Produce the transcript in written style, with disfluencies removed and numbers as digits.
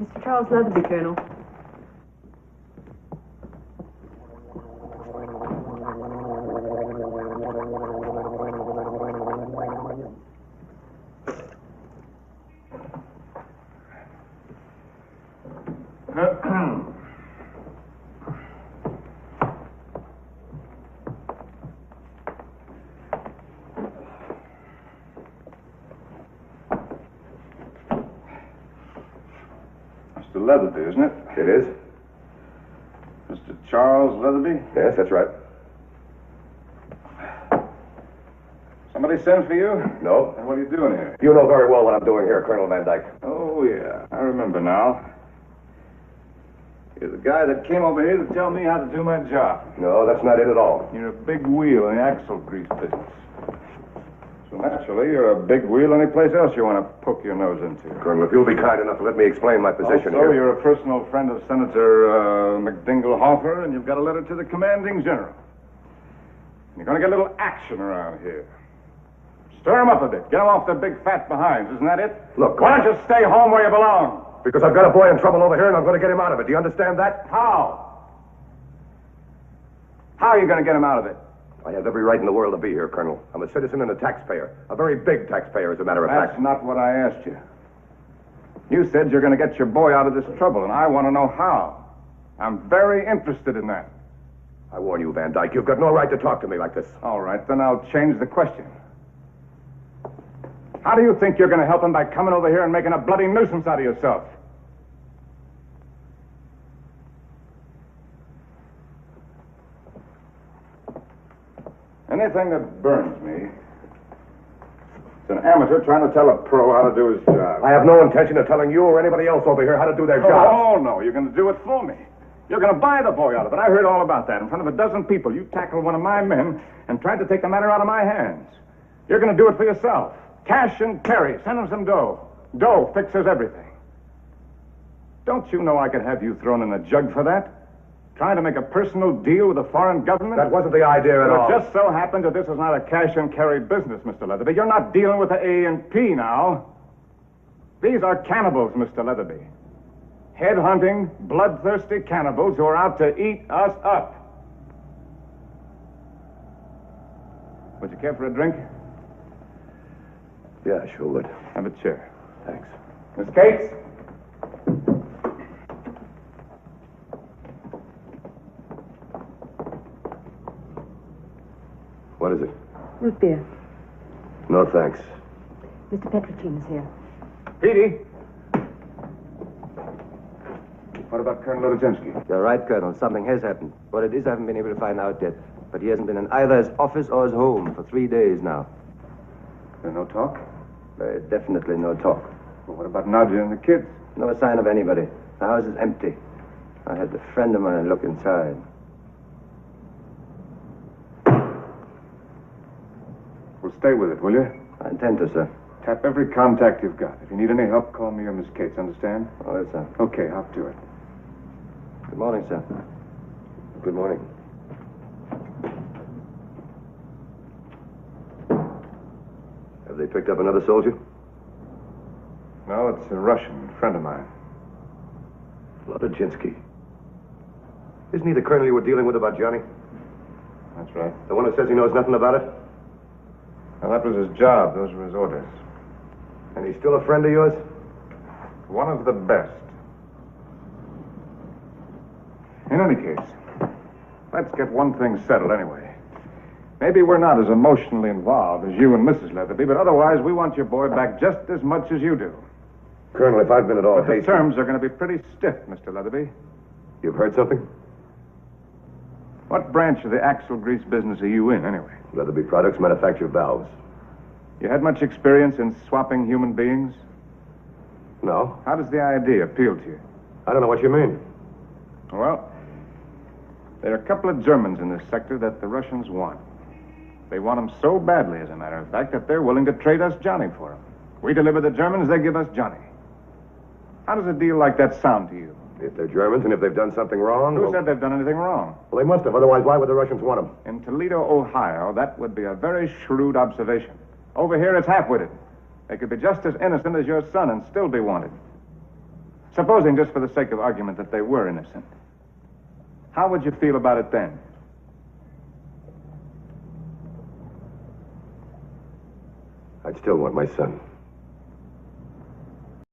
Mr. Charles Leatherby, Colonel. Mr. Leatherby, isn't it? It is? Mr. Charles Leatherby? Yes, that's right. Somebody sent for you? No. And what are you doing here? You know very well what I'm doing here, Colonel Van Dyke. Oh, yeah. I remember now. You're the guy that came over here to tell me how to do my job. No, that's not it at all. You're a big wheel in the axle grease business. So naturally, you're a big wheel any place else you want to poke your nose into. Colonel, if you'll be kind enough to let me explain my position Also, here. you're a personal friend of Senator McDingle Hoffer, and you've got a letter to the commanding general. You're going to get a little action around here. Stir 'em up a bit. Get 'em off their big fat behinds. Isn't that it? Look, Why don't you stay home where you belong? because I've got a boy in trouble over here and I'm going to get him out of it. Do you understand that? How? How are you going to get him out of it? I have every right in the world to be here, Colonel. I'm a citizen and a taxpayer. A very big taxpayer, as a matter of That's fact. not what I asked you. You said you're going to get your boy out of this trouble, and I want to know how. I'm very interested in that. I warn you, Van Dyke, you've got no right to talk to me like this. All right, then I'll change the question. How do you think you're going to help him by coming over here and making a bloody nuisance out of yourself? Anything that burns me, it's an amateur trying to tell a pro how to do his job. I have no intention of telling you or anybody else over here how to do their job. Oh, no, you're going to do it for me. You're going to buy the boy out of it. I heard all about that. In front of a dozen people, you tackled one of my men and tried to take the matter out of my hands. You're going to do it for yourself. Cash and carry. Send him some dough. Dough fixes everything. Don't you know I could have you thrown in a jug for that? Trying to make a personal deal with a foreign government? That wasn't the idea at all. It just so happens that this is not a cash and carry business, Mr. Leatherby. You're not dealing with the A&P now. These are cannibals, Mr. Leatherby. Head-hunting, bloodthirsty cannibals who are out to eat us up. Would you care for a drink? Yeah, sure would. Have a chair. Thanks. Miss Cates? What is it? Root beer. No, thanks. Mr. Petricine is here. Petey? What about Colonel Lodzinski? You're right, Colonel. Something has happened. What it is, I haven't been able to find out yet. But he hasn't been in either his office or his home for 3 days now. There's no talk? Definitely no talk. Well, what about Nadja and the kids? No sign of anybody. The house is empty. I had a friend of mine look inside. Well, stay with it, will you? I intend to, sir. Tap every contact you've got. If you need any help, call me or Miss Cates, understand? Oh, yes, sir. Okay, hop to it. Good morning, sir. Good morning. Have they picked up another soldier? No, it's a Russian friend of mine. Lodzinski. Isn't he the colonel you were dealing with about Johnny? That's right. The one who says he knows nothing about it? Now, that was his job. Those were his orders. And he's still a friend of yours? One of the best. In any case, let's get one thing settled anyway. Maybe we're not as emotionally involved as you and Mrs. Leatherby, but otherwise we want your boy back just as much as you do. Colonel, if I've been at all But the hasty... terms are going to be pretty stiff, Mr. Leatherby. You've heard something? What branch of the axle grease business are you in, anyway? Leatherby Products manufacture valves. You had much experience in swapping human beings? No? How does the idea appeal to you? I don't know what you mean. Well, there are a couple of Germans in this sector that the Russians want. They want them so badly, as a matter of fact, that they're willing to trade us Johnny for them. We deliver the Germans, they give us Johnny. How does a deal like that sound to you? If they're Germans and if they've done something wrong... Who said they've done anything wrong? Well, they must have. Otherwise, why would the Russians want them? In Toledo, Ohio, that would be a very shrewd observation. Over here, it's half-witted. They could be just as innocent as your son and still be wanted. Supposing, just for the sake of argument, that they were innocent. How would you feel about it then? I'd still want my son.